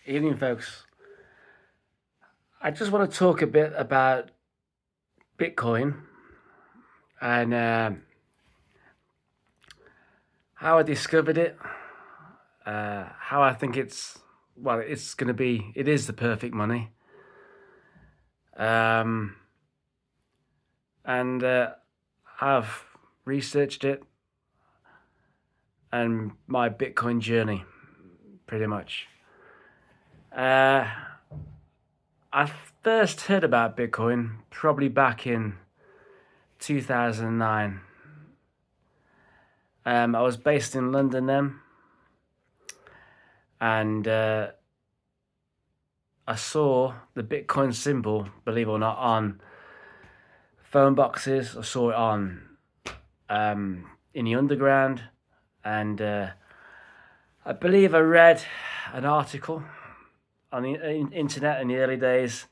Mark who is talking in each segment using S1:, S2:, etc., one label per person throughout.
S1: Evening, folks. I just want to talk a bit about Bitcoin and how I discovered it, how I think it is the perfect money. Um, and I've researched it and my Bitcoin journey, pretty much. Uh, I first heard about Bitcoin probably back in 2009. I was based in London then, and I saw the Bitcoin symbol, believe it or not, on phone boxes. I saw it on in the underground, and I believe I read an article on the internet in the early days,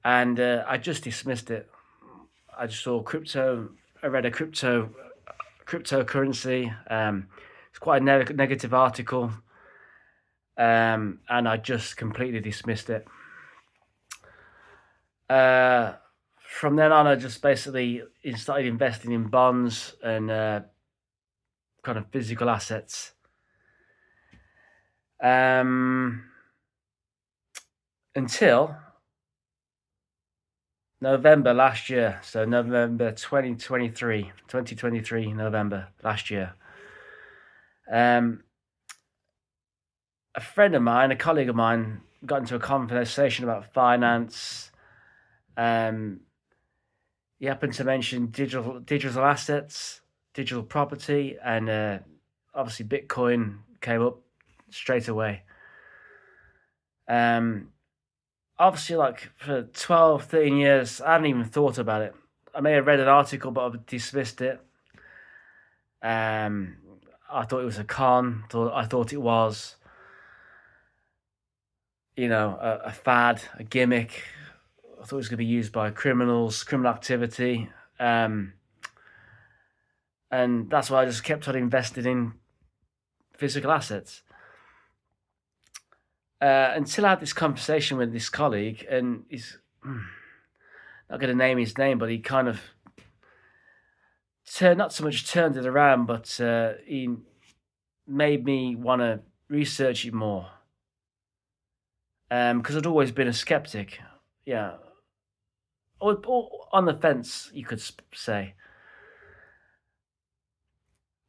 S1: and I just dismissed it. I just saw crypto. I read a cryptocurrency. It's quite a negative article, and I just completely dismissed it. From then on, I just basically started investing in bonds and kind of physical assets. Until November last year. So November 2023, November last year. A friend of mine, a colleague of mine, got into a conversation about finance. He happened to mention digital assets, digital property, and obviously Bitcoin came up straight away. Obviously, like for 12, 13 years, I hadn't even thought about it. I may have read an article, but I dismissed it. I thought it was a con. I thought it was, a fad, a gimmick. I thought it was going to be used by criminals, criminal activity. And that's why I just kept on investing in physical assets. Until I had this conversation with this colleague, and he's not going to name his name, but he kind of not so much turned it around, but he made me want to research it more. Because I'd always been a skeptic, yeah, or on the fence, you could say.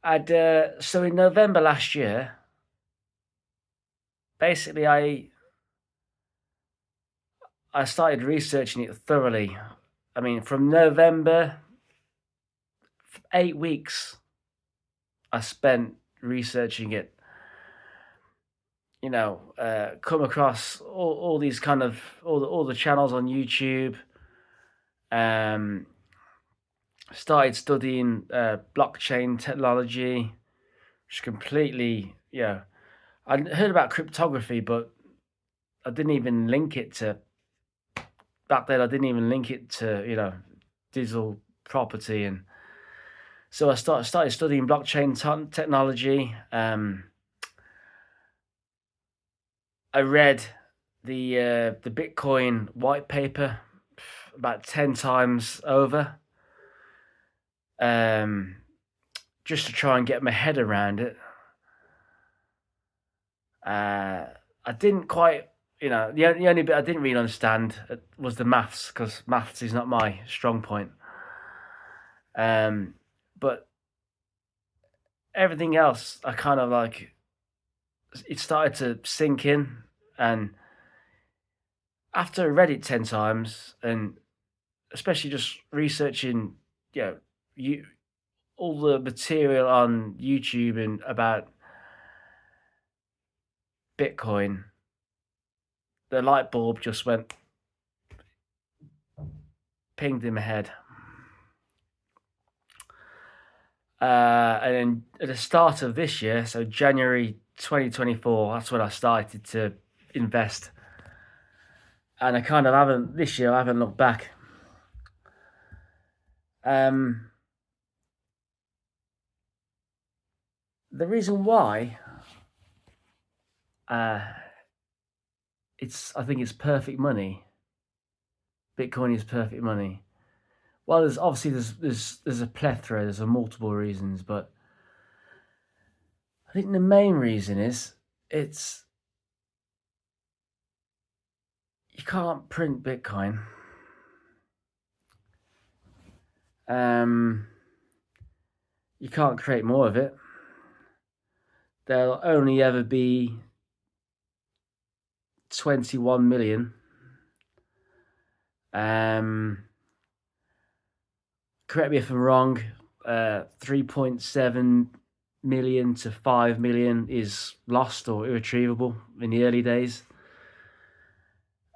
S1: So in November last year, basically, I started researching it thoroughly. I mean, from November, 8 weeks, I spent researching it. Come across all these kind of all the channels on YouTube. Started studying blockchain technology, which completely, I heard about cryptography, but I didn't even link it to. Back then, I didn't even link it to digital property, and so I started studying blockchain technology. I read the Bitcoin white paper about 10 times over, just to try and get my head around it. I didn't quite, the only bit I didn't really understand was the maths, because maths is not my strong point. But everything else, I kind of like, it started to sink in, and after I read it 10 times, and especially just researching, all the material on YouTube and about Bitcoin, the light bulb just went pinged in my head. And then at the start of this year, so January 2024, that's when I started to invest. And I kind of this year I haven't looked back. The reason why I think it's perfect money. Bitcoin is perfect money. Well, there's obviously there's a plethora, there's a multiple reasons, but I think the main reason is it's you can't print Bitcoin. You can't create more of it. There'll only ever be 21 million. Correct me if I'm wrong. 3.7 million to 5 million is lost or irretrievable in the early days.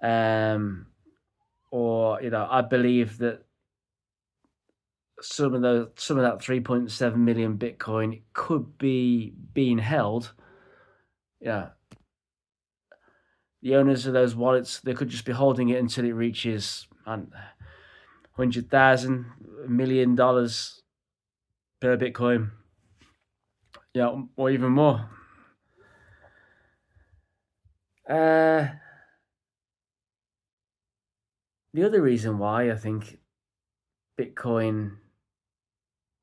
S1: Or I believe that some of that 3.7 million Bitcoin could be being held. Yeah, the owners of those wallets, they could just be holding it until it reaches $100,000 $1 million per Bitcoin. Yeah, or even more. The other reason why I think Bitcoin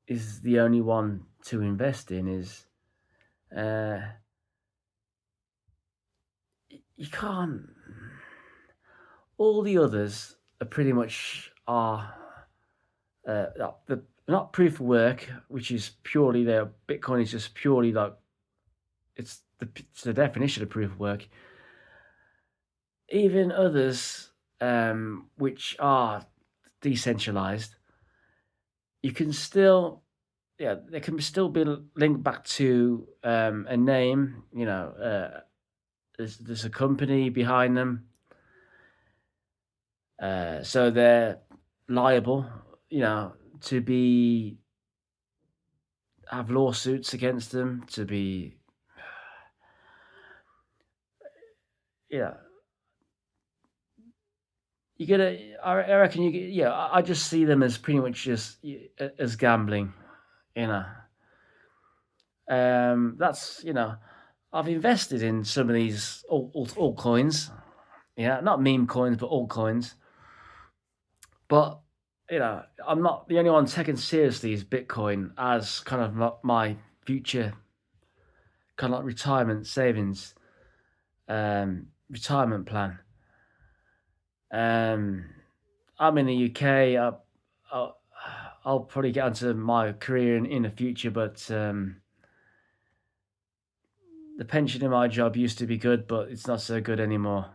S1: is the only one to invest in is you can't. All the others are pretty much not proof of work, which is purely there. Bitcoin is just purely like it's the definition of proof of work. Even others, which are decentralized, you can still, they can still be linked back to a name. There's a company behind them, so they're liable, to have lawsuits against them, to be, you gotta. I reckon you. I just see them as pretty much just as gambling. You know. That's I've invested in some of these altcoins. Yeah, not meme coins, but altcoins. But I'm not the only one taking seriously is Bitcoin as kind of my future, kind of like retirement savings, retirement plan. I'm in the UK. I'll probably get onto my career in the future, but the pension in my job used to be good, but it's not so good anymore.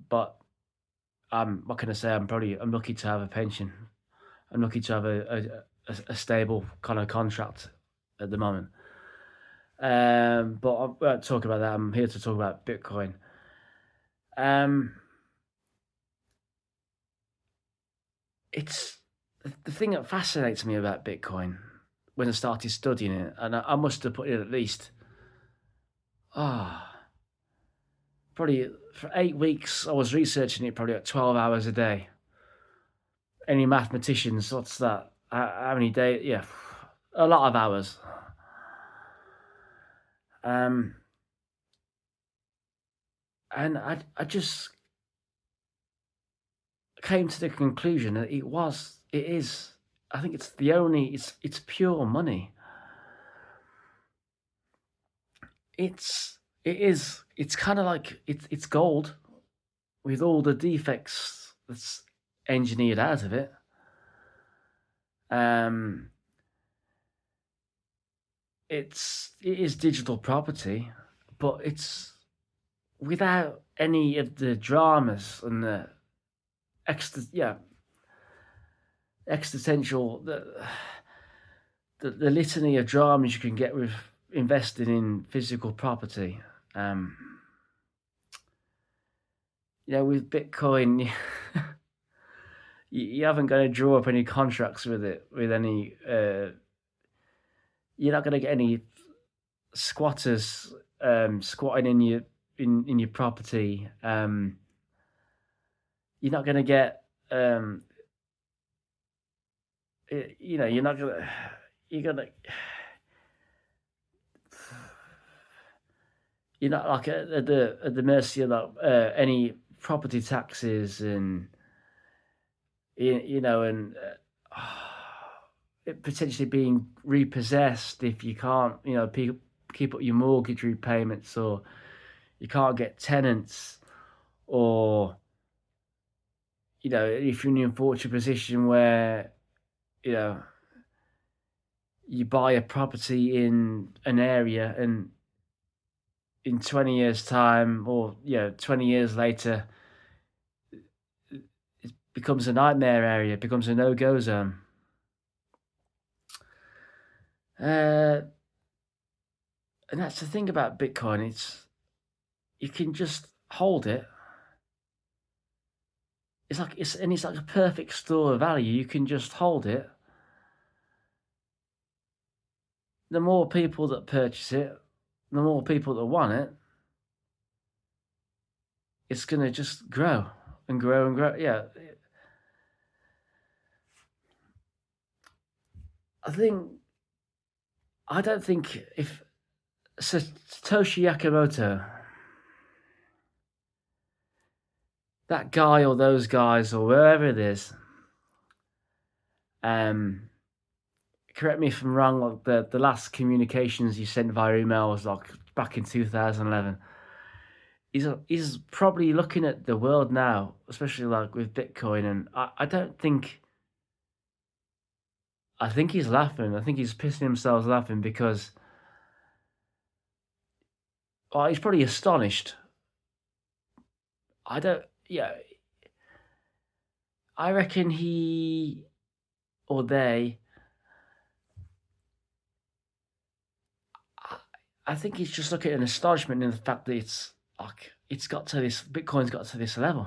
S1: But what can I say? I'm lucky to have a pension. I'm lucky to have a stable kind of contract at the moment. But I won't talk about that. I'm here to talk about Bitcoin. It's the thing that fascinates me about Bitcoin when I started studying it, and I must have put in at least, probably for 8 weeks. I was researching it probably at 12 hours a day. Any mathematicians? What's that? How many days? Yeah, a lot of hours. And I just came to the conclusion that it is. I think it's the only. It's pure money. It's kind of like it's gold with all the defects that's engineered out of it. It is digital property, but it's without any of the dramas and the existential the litany of dramas you can get with investing in physical property. With Bitcoin, you haven't going to draw up any contracts with it, with any. You're not going to get any squatters squatting in your property. You're not going to get. You're not going to. You're going to. You're not like at the mercy of any property taxes and you know, and it potentially being repossessed if you can't, you know, keep up your mortgage repayments, or you can't get tenants, or you know, if you're in the unfortunate position where you know you buy a property in an area and in 20 years time, or 20 years later, it becomes a nightmare area, it becomes a no-go zone. uh, and that's the thing about Bitcoin. It's You can just hold it. It's like a perfect store of value. You can just hold it. The more people that purchase it, the more people that want it, it's gonna just grow and grow and grow. Yeah, I don't think if Satoshi Nakamoto, that guy or those guys or wherever it is, correct me if I'm wrong. Like the last communications you sent via email was like back in 2011. He's probably looking at the world now, especially like with Bitcoin, and I don't think. I think he's laughing. I think he's pissing himself laughing because, well, he's probably astonished. I don't. Yeah, I reckon he or they. I think he's just looking at an astonishment in the fact that it's got to this. Bitcoin's got to this level.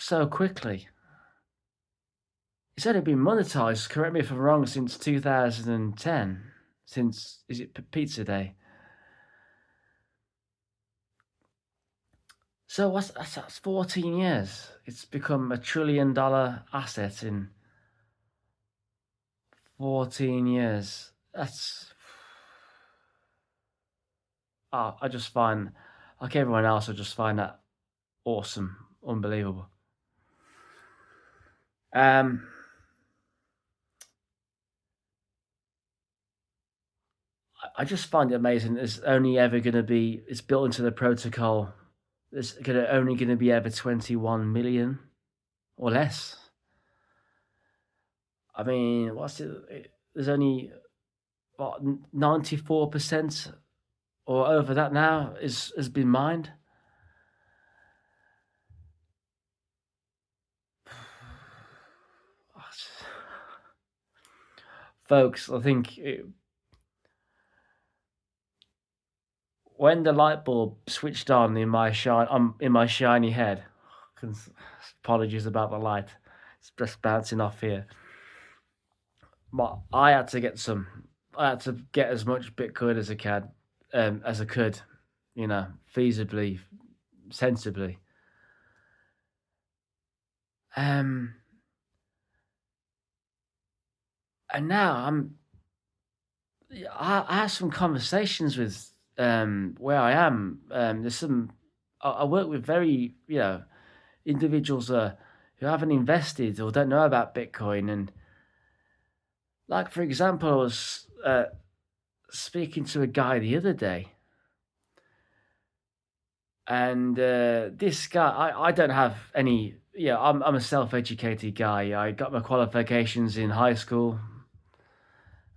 S1: So quickly. It's only been monetized, correct me if I'm wrong, since 2010. Since, is it Pizza Day? So that's 14 years. It's become $1 trillion asset in 14 years. That's, I just find, like everyone else, I just find that awesome, unbelievable. I just find it amazing. It's only ever going to be, it's built into the protocol. There's only going to be ever 21 million or less. I mean, what's it? There's only what 94% or over that now has been mined. Folks, I think when the light bulb switched on in my shiny head, apologies about the light, it's just bouncing off here. But I had to get as much Bitcoin as I could, feasibly, sensibly. And now I have some conversations with where I am. There's some I work with very individuals who haven't invested or don't know about Bitcoin, and like for example, I was speaking to a guy the other day, and this guy I don't have any. I'm a self-educated guy. I got my qualifications in high school.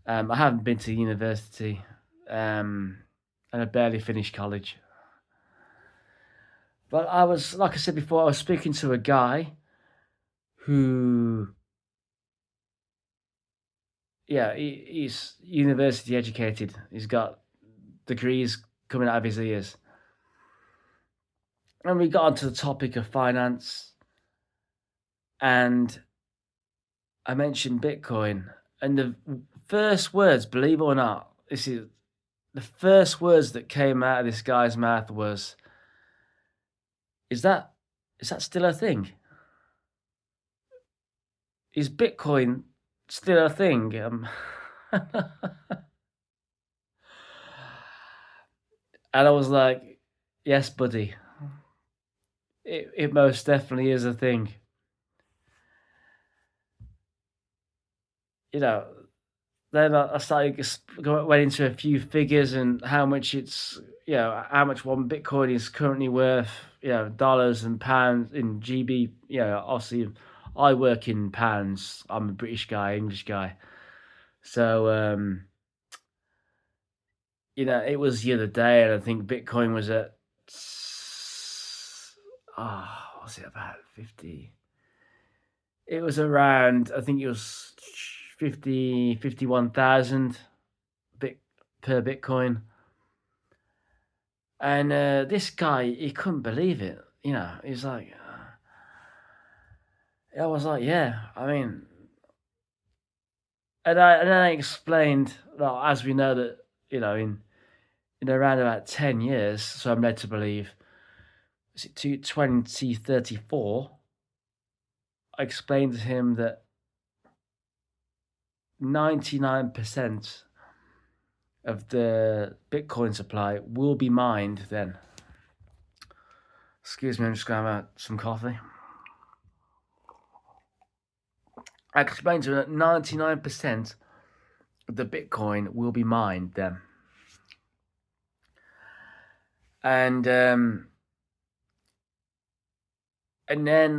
S1: I haven't been to university, and I barely finished college. But like I said before, I was speaking to a guy who, he's university educated. He's got degrees coming out of his ears. And we got onto the topic of finance, and I mentioned Bitcoin. And the first words, believe it or not, the first words that came out of this guy's mouth was, is that still a thing? Is Bitcoin still a thing? And I was like, yes, buddy, it most definitely is a thing. You know, then I started went into a few figures and how much it's, how much one Bitcoin is currently worth, dollars and pounds in GB. Obviously, I work in pounds. I'm a British guy, English guy. So, it was the other day, and I think Bitcoin was at, what was it, about 50? It was around, I think it was 51,000 bit per Bitcoin. And this guy, he couldn't believe it. He's like, I was like, yeah, I mean, and I explained, well, as we know that, in around about 10 years, so I'm led to believe, is it 2034? I explained to him that 99% of the Bitcoin supply will be mined then. Excuse me, I'm just going to have some coffee. I explained to him that 99% of the Bitcoin will be mined then. And then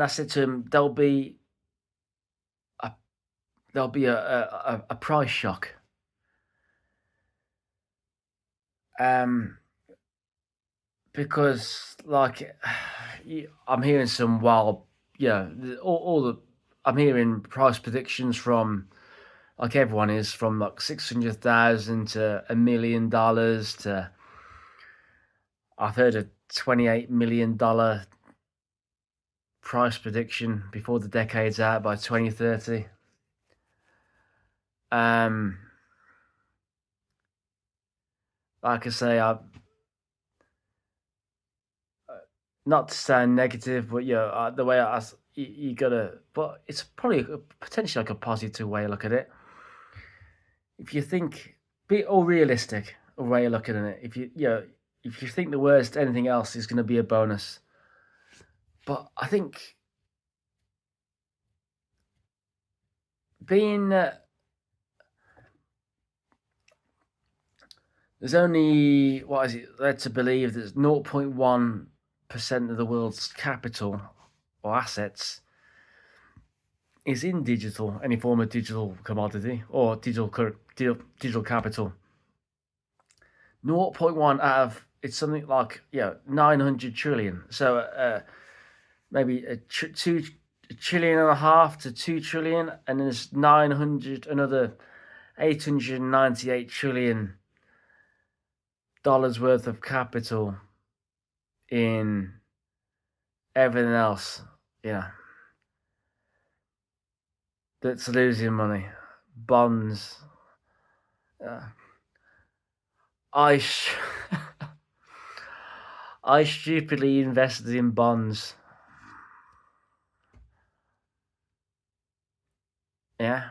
S1: I said to him, there'll be a price shock. Because like I'm hearing some wild, all the I'm hearing price predictions from, like everyone is, from like 600,000 to $1 million to, I've heard a $28 million price prediction before the decade's out by 2030. Like I say, not to sound negative, but the way you gotta, but it's probably potentially like a positive way of looking at it. If you think, be all realistic, a way of looking at it. If you think the worst, anything else is going to be a bonus. But I think being there's only, what is it, led to believe there's 0.1% of the world's capital or assets is in digital, any form of digital commodity or digital capital. 0.1 out of, it's something like 900 trillion. So maybe a 2 trillion and a half to 2 trillion, and there's 900, another 898 trillion dollars worth of capital in everything else. That's losing money. Bonds. I I stupidly invested in bonds. Yeah.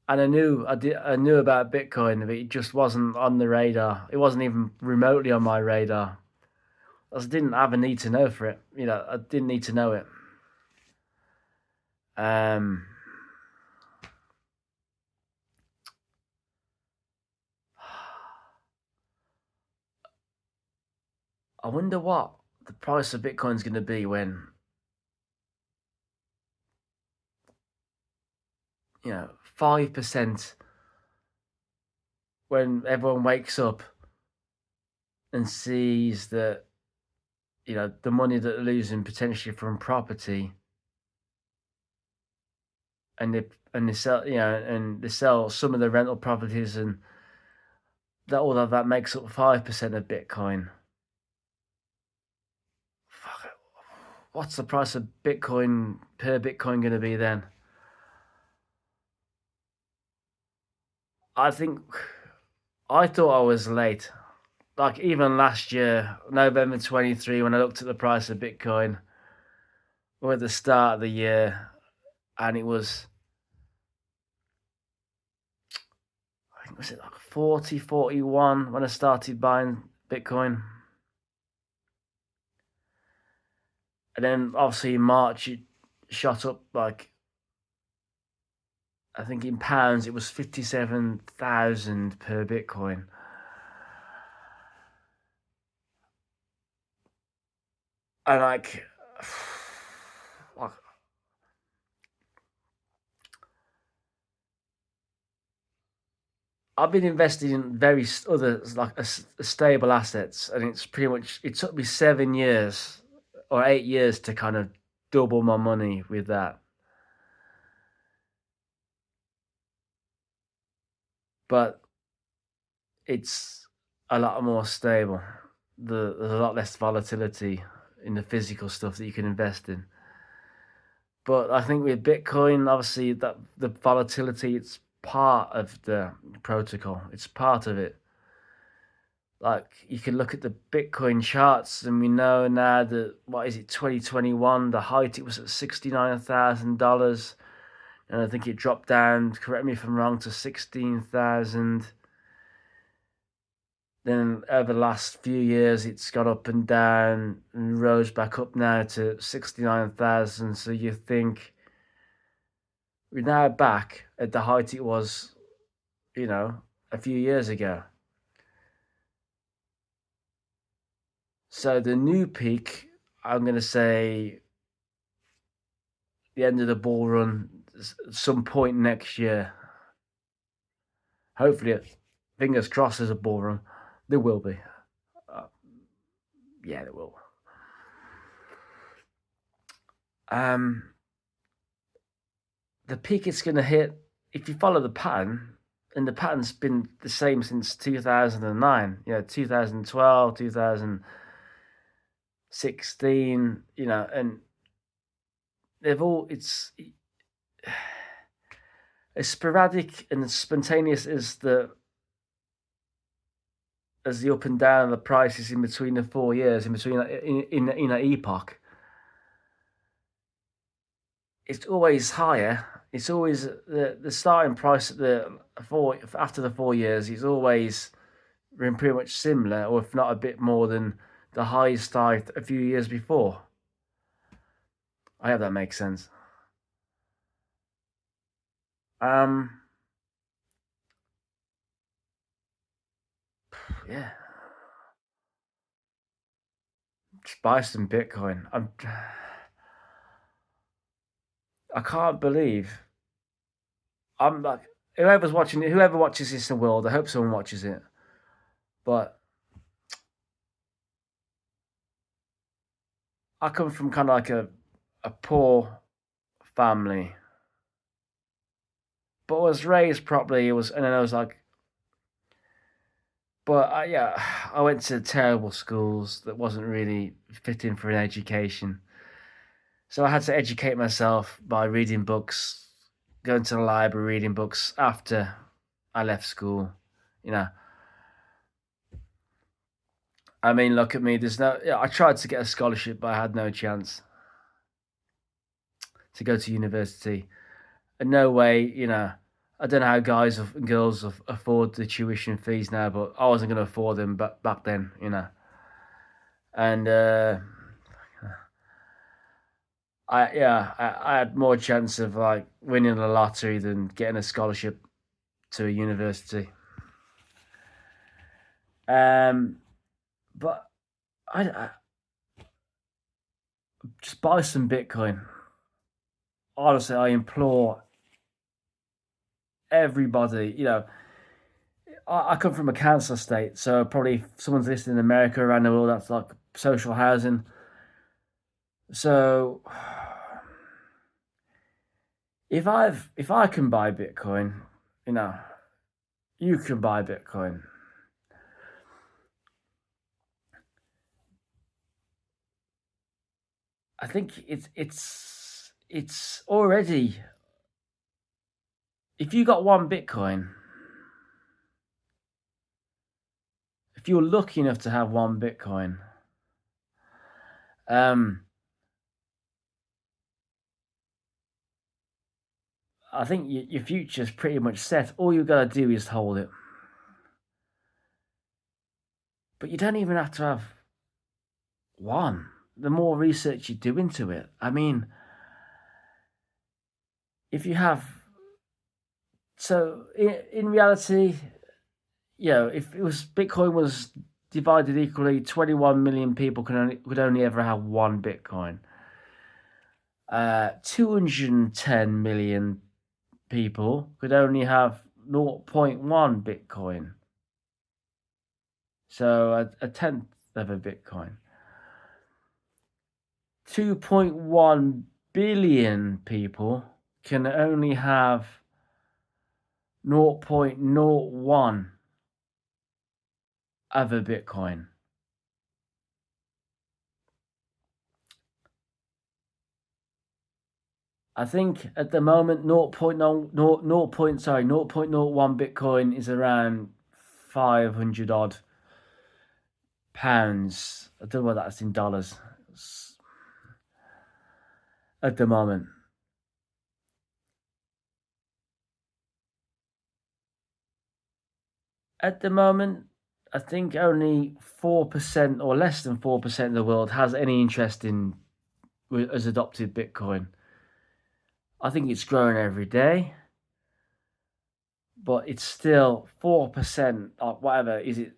S1: And I knew about Bitcoin, but it just wasn't on the radar. It wasn't even remotely on my radar. I just didn't have a need to know for it. I didn't need to know it. I wonder what the price of Bitcoin is going to be when 5%, when everyone wakes up and sees that the money that they're losing potentially from property, and they sell and they sell some of the rental properties, and that all of that makes up 5% of Bitcoin. Fuck, what's the price of Bitcoin per Bitcoin going to be then? I thought I was late. Like even last year, November 23, when I looked at the price of Bitcoin, or at the start of the year, and it was was it like 40, 41 when I started buying Bitcoin. And then obviously in March it shot up like, I think in pounds it was 57,000 per Bitcoin. And like I've been investing in very other like stable assets, and it's pretty much it took me 7 years or 8 years to kind of double my money with that. But it's a lot more stable. There's a lot less volatility in the physical stuff that you can invest in. But I think with Bitcoin, obviously, that the volatility, it's part of the protocol. It's part of it. Like you can look at the Bitcoin charts, and we know now that what is it, 2021? The height it was at $69,000, and I think it dropped down. Correct me if I'm wrong, to 16,000. Then over the last few years, it's got up and down and rose back up now to 69,000. So you think we're now back at the height it was, a few years ago. So the new peak, I'm going to say the end of the bull run, some point next year. Hopefully, fingers crossed, there's a bull run. There will be. Yeah, there will. The peak it's going to hit, if you follow the pattern, and the pattern's been the same since 2009, 2012, 2016, and they've all, it's as sporadic and as spontaneous as the up and down of the prices in between the 4 years, in between in an epoch. It's always higher. It's always the starting price at after the 4 years is always been pretty much similar, or if not a bit more than the highest high a few years before. I hope that makes sense. Yeah, just buy some Bitcoin. I can't believe I'm like whoever's watching it, whoever watches this in the world. I hope someone watches it, but I come from kind of like a poor family, but I was raised properly. And then I was like, but I went to terrible schools that wasn't really fitting for an education. So I had to educate myself by reading books, going to the library, reading books after I left school. You know, I mean, look at me. I tried to get a scholarship, but I had no chance to go to university. And no way, I don't know how guys and girls afford the tuition fees now, but I wasn't going to afford them back then, And I had more chance of like winning the lottery than getting a scholarship to a university. But I just buy some Bitcoin. Honestly, I implore everybody. I come from a council estate, so probably if someone's listening in America, around the world, that's like social housing. So if I can buy Bitcoin, you can buy Bitcoin. I think it's already, if you got one Bitcoin, if you're lucky enough to have one Bitcoin, I think your future's pretty much set. All you've got to do is hold it. But you don't even have to have one. The more research you do into it, I mean, if you have, so in reality, if it was Bitcoin was divided equally, 21 million people could only ever have one Bitcoin. 210 million people could only have 0.1 Bitcoin. So a tenth of a Bitcoin. 2.1 billion people can only have 0.01 of a Bitcoin. I think at the moment 0.01 Bitcoin is around 500 odd pounds. I don't know what that's in dollars at the moment. At the moment, I think only 4% or less than 4% of the world has any interest in has adopted Bitcoin. I think it's growing every day, but it's still 4% or whatever. Is it?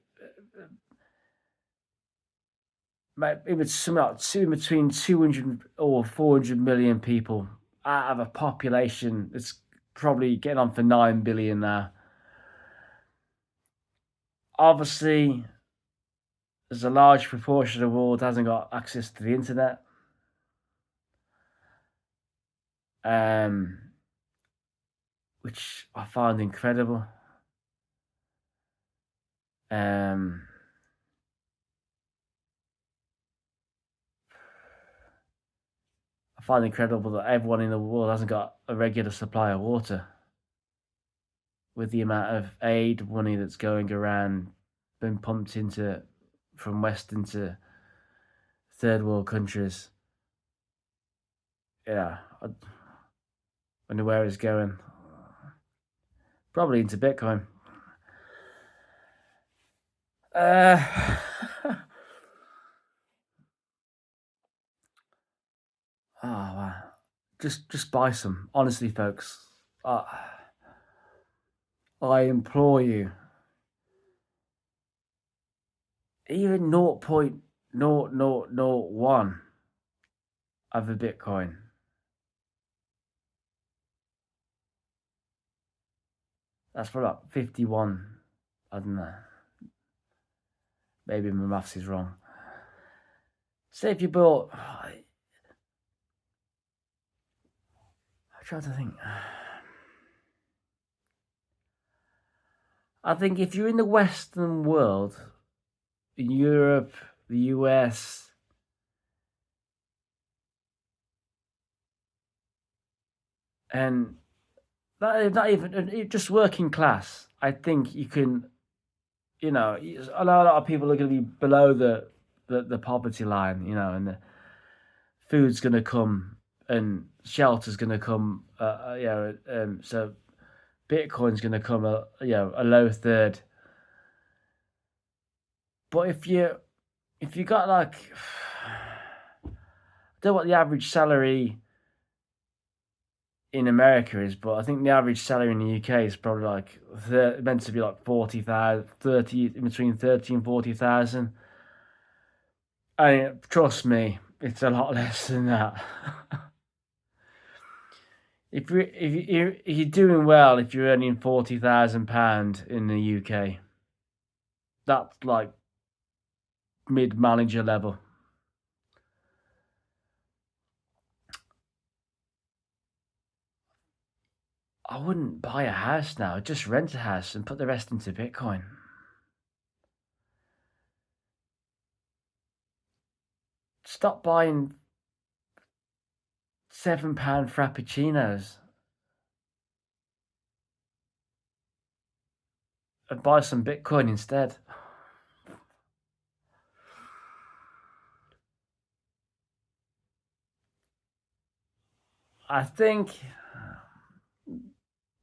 S1: It's something like between 200 or 400 million people out of a population that's probably getting on for 9 billion now. Obviously, there's a large proportion of the world that hasn't got access to the internet. Which I find incredible. I find incredible that everyone in the world hasn't got a regular supply of water. With the amount of aid money that's going around, being pumped into from West into third world countries. Yeah, I wonder where it's going. Probably into Bitcoin. Oh wow! Just buy some. Honestly, folks, I implore you. Even 0.0001 of a Bitcoin. That's probably like 51. I don't know. Maybe my maths is wrong. Say if you bought. I'm trying to think. I think if you're in the Western world, in Europe, the US, and not even just working class, I think you can. I know a lot of people are going to be below the poverty line, and the food's going to come and shelter's going to come. So Bitcoin's going to come a low third. But if you got like, I don't know what the average salary in America is, but I think the average salary in the UK is probably like meant to be like 40,000, 30, in between 30 and 40,000. I mean, trust me, it's a lot less than that. If you're doing well, if you're earning £40,000 in the UK, that's like mid manager level. I wouldn't buy a house now. Just rent a house and put the rest into Bitcoin. Stop buying £7 frappuccinos and buy some Bitcoin instead. I think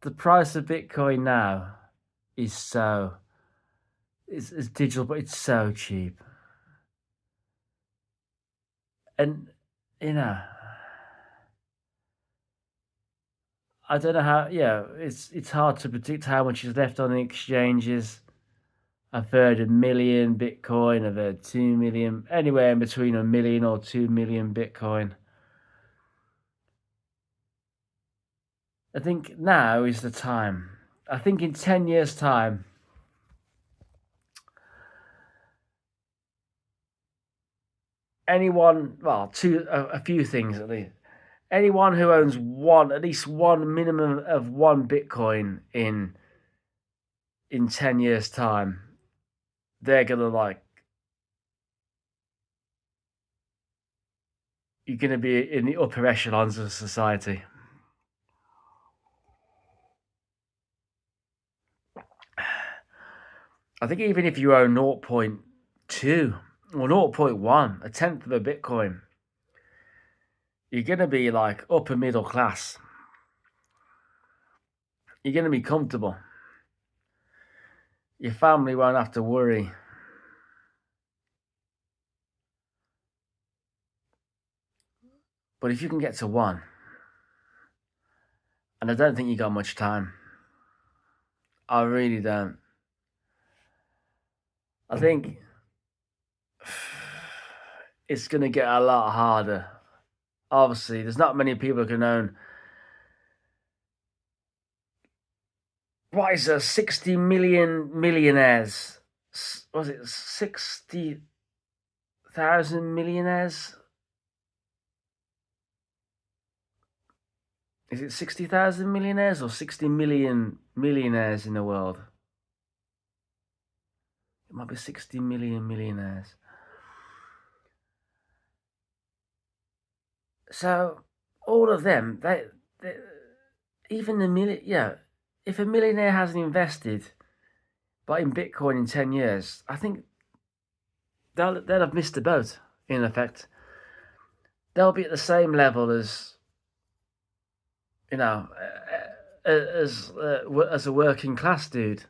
S1: the price of Bitcoin now is so It's digital, but it's so cheap. And you know, I don't know how. Yeah, it's hard to predict how much is left on the exchanges. I've heard 1 million Bitcoin. I've heard 2 million, anywhere in between 1 million or 2 million Bitcoin. I think now is the time. I think in 10 years' time, anyone, well, a few things at least. Anyone who owns at least one minimum of one Bitcoin in 10 years' time, they're gonna you're gonna be in the upper echelons of society. I think even if you own 0.2 or 0.1, a tenth of a Bitcoin, you're gonna be like upper middle class. You're gonna be comfortable. Your family won't have to worry. But if you can get to one, and I don't think you got much time. I really don't. I think it's going to get a lot harder. Obviously, there's not many people who can own. What is there? 60 million millionaires. Was it 60,000 millionaires? Is it 60,000 millionaires or 60 million millionaires in the world? It might be 60 million millionaires. So all of them, they even the million, yeah. If a millionaire hasn't invested, but in Bitcoin in 10 years, I think they'll have missed the boat. In effect, they'll be at the same level as you know, as a working class dude.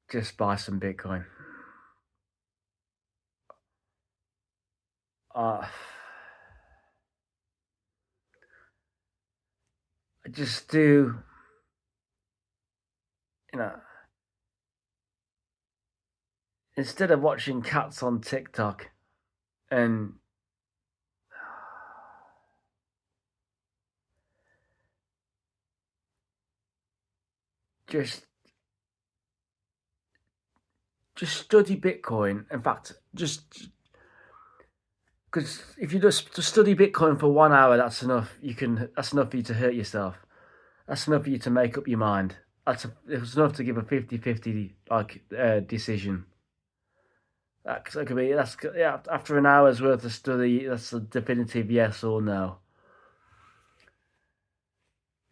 S1: Just buy some Bitcoin. Uh, just do, you know, instead of watching cats on TikTok and just study Bitcoin. In fact, just because if you just study Bitcoin for 1 hour, that's enough. That's enough for you to hurt yourself. That's enough for you to make up your mind. It's enough to give a 50-50 decision. That could be after an hour's worth of study. That's a definitive yes or no.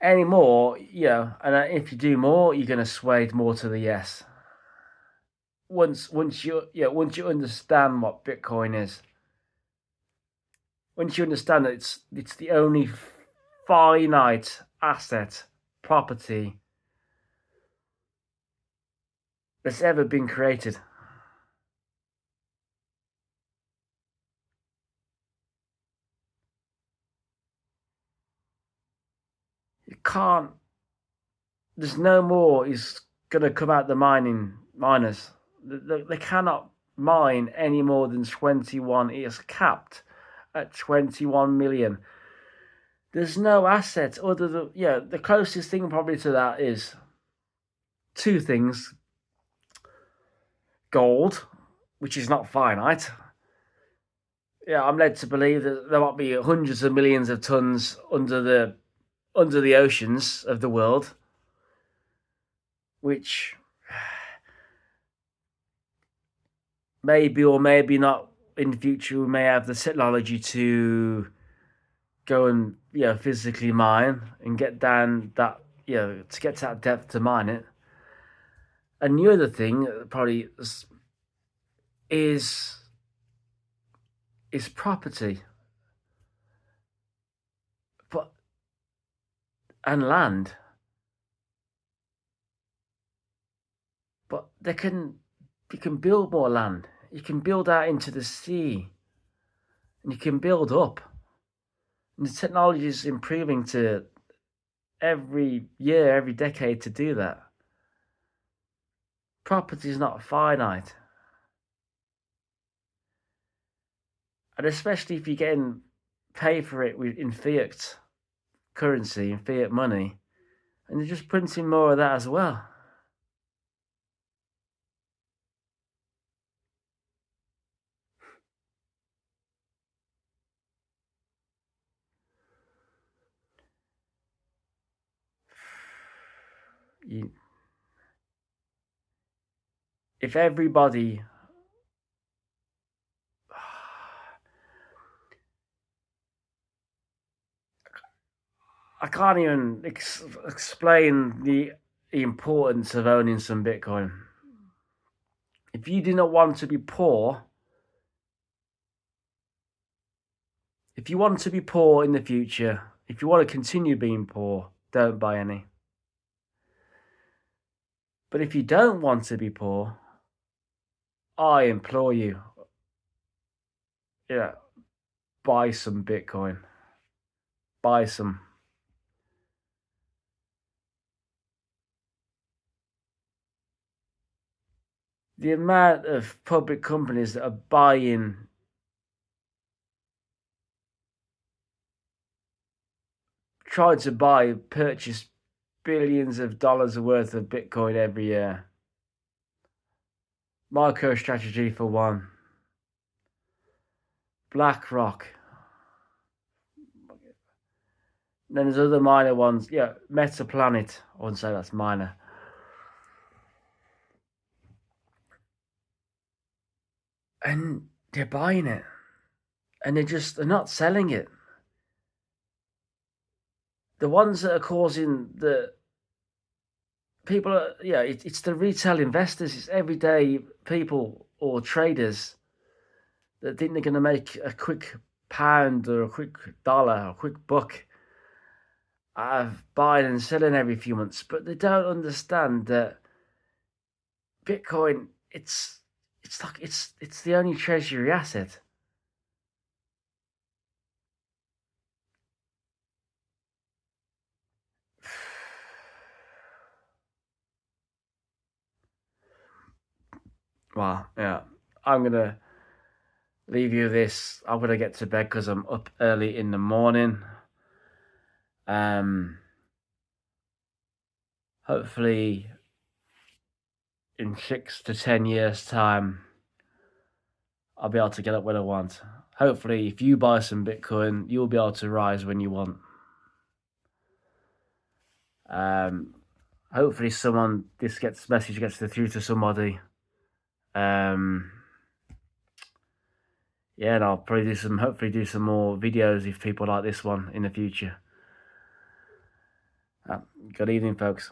S1: Any more, and if you do more, you're going to sway more to the yes. Once you understand what Bitcoin is, once you understand that it's the only finite asset property that's ever been created. You can't. There's no more is going to come out the miners. They cannot mine any more than 21. It's capped at 21 million. There's no asset other than the closest thing probably to that is two things: gold, which is not finite. I'm led to believe that there might be hundreds of millions of tons under the oceans of the world, which maybe or maybe not in the future we may have the technology to go and physically mine and get down that to get to that depth to mine it. And the other thing probably is is property, but and land, but you can build more land. You can build out into the sea, and you can build up. And the technology is improving to every year, every decade to do that. Property is not finite. And especially if you're getting paid for it in fiat currency and fiat money, and they're just printing more of that as well. If everybody I can't even explain the importance of owning some Bitcoin. If you do not want to be poor, if you want to be poor in the future, if you want to continue being poor, don't buy any. But if you don't want to be poor, I implore you, buy some Bitcoin. Buy some. The amount of public companies that are buying trying to purchase billions of dollars worth of Bitcoin every year. MicroStrategy for one. BlackRock. Then there's other minor ones. Yeah, Metaplanet. I wouldn't say that's minor. And they're buying it. And they're not selling it. The ones that are causing the people it's the retail investors, it's everyday people or traders that think they're going to make a quick pound or a quick dollar or a quick buck out of buying and selling every few months, but they don't understand that Bitcoin it's the only treasury asset. Well, yeah, I'm gonna leave you this. I'm gonna get to bed because I'm up early in the morning. Hopefully, in 6 to 10 years' time, I'll be able to get up when I want. Hopefully, if you buy some Bitcoin, you'll be able to rise when you want. Hopefully, this message gets through to somebody. And I'll probably hopefully do some more videos if people like this one in the future. Good evening, folks.